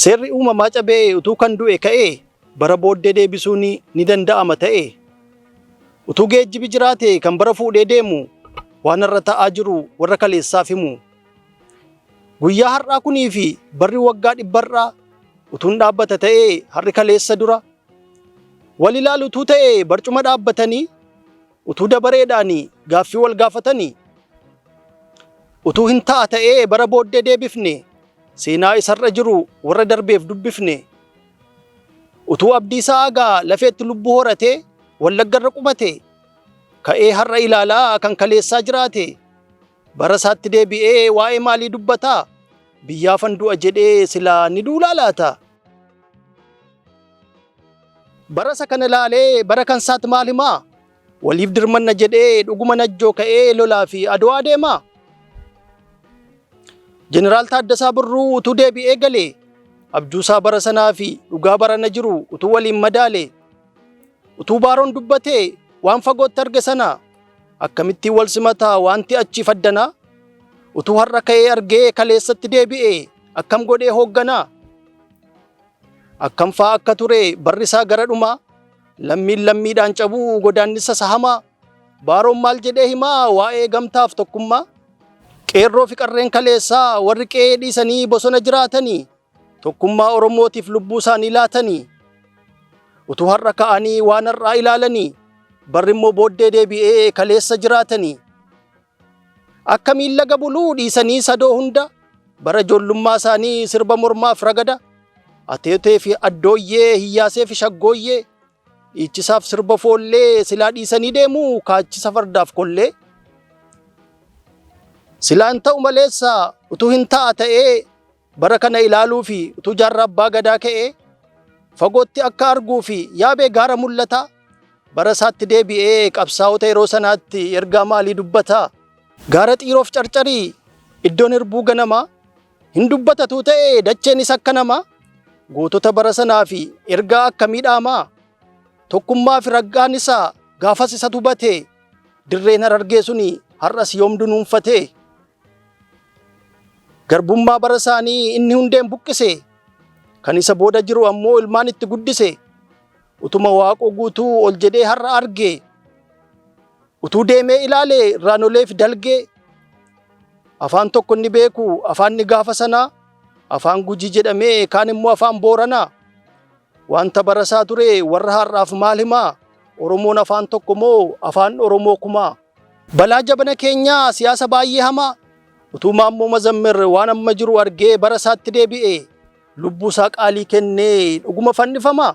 Seerri uumamaa cabee utuu kan du'e ka'ee bara booddee deebisuun ni danda'ama ta'e. Utuu geejjibi jiraate kan bara fuudhee deemu waan irra ta'aa jiru warra kaleessaaf himu. Guyyaa har'aa kunii fi barri waggaa dhibbarraa utuun dhaabbata ta'ee harri kaleessa dura. Wal ilaalu utuu ta'ee barcuma dhaabbatanii utuu dabareedhaan gaaffii wal gaafatanii. Utuu hin ta'a ta'ee bara booddee deebifne. Seenaa isarra jiru warra darbeef dubbifne. Utuu Abdiisaa Agaa lafeetti lubbuu horatee wallaggarra qubate ka'ee har'a ilaalaa kan kaleessaa jiraate bara isaatti deebi'ee waa'ee maalii dubbataa biyyaafan du'a jedhee silaa ni duulaa laata. Bara isa kana ilaalee bara kan isaatti maal himaa waliif dirmanna jedhee dhuguma najjoo ka'ee lolaa fi adwaa deemaa. Jeneraal Taaddasaa Birruu utuu deebi'ee galee abjuusaa bara sanaa fi dhugaa barana jiru utuu waliin madaale utuu baaroon dubbatee waan fagootti arge sana akkamittiin wal simataa wanti achi faddanaa utuu har'a ka'ee argee kaleessatti deebi'ee akkam godhee hoogganaa akkam fa'aa akka ture barri isaa gara dhumaa lammiin lammiidhaan cabuu godaannisa sahamaa baaroon maal jedhee himaa waa'ee gamtaaf tokkummaa. Qeerroo fi qarreen kaleessaa warri qe'ee dhiisanii bosona jiraatanii tokkummaa Oromootiif lubbuu isaanii laatanii utuu har'a ka'anii waan har'aa ilaalanii barri immoo booddee deebi'ee kaleessa jiraatanii akkamiin laga buluu dhiisanii sadoo hunda bara ijoollummaa isaanii sirba mormaaf ragada ateetee fi addooyyee hiyyaasee fi shaggooyyee dhiichisaaf sirba foollee silaa dhiisanii deemuu kaachisa fardaaf kollee. Silaan ta'u maleessa utuu hin ta'a ta'ee bara kana ilaaluu fi utuu jaarraa abbaa gadaa ka'ee fagootti akka arguu fi yaabee gaara mul'ata bara isaatti deebi'ee qabsaa'ota yeroo sanaatti ergaa maalii dubbata. Gaara xiiroof carcarii iddoon hirbuu ganamaa hin dubbatatuu ta'ee dacheenis akka namaa gootota bara sanaa fi ergaa akka miidhaamaa tokkummaa fi raggaan isaa gaafas isa tubate dirreen Harargee suni har'as yoom dunuunfate. Garbummaa bara isaanii inni hundeen buqqise kan isa booda jiru ammoo ilmaan itti guddise utuma waaqoo guutuu ol jedhee har'a arge utuu deemee ilaale irraanoleef dalgee afaan tokko inni beeku afaan ni gaafa sanaa afaan Gujii jedhamee kaan immoo afaan Booranaa wanta bara isaa ture warra har'aaf maal himaa Oromoon afaan tokko moo afaan Oromoo kumaa. Balaa jabana keenyaa siyaasa baay'ee hamaa utuu Maammoo Mazammir waan amma jiru argee bara isaatti deebi'ee lubbuu isaa qaalii kennee dhuguma fannifamaa.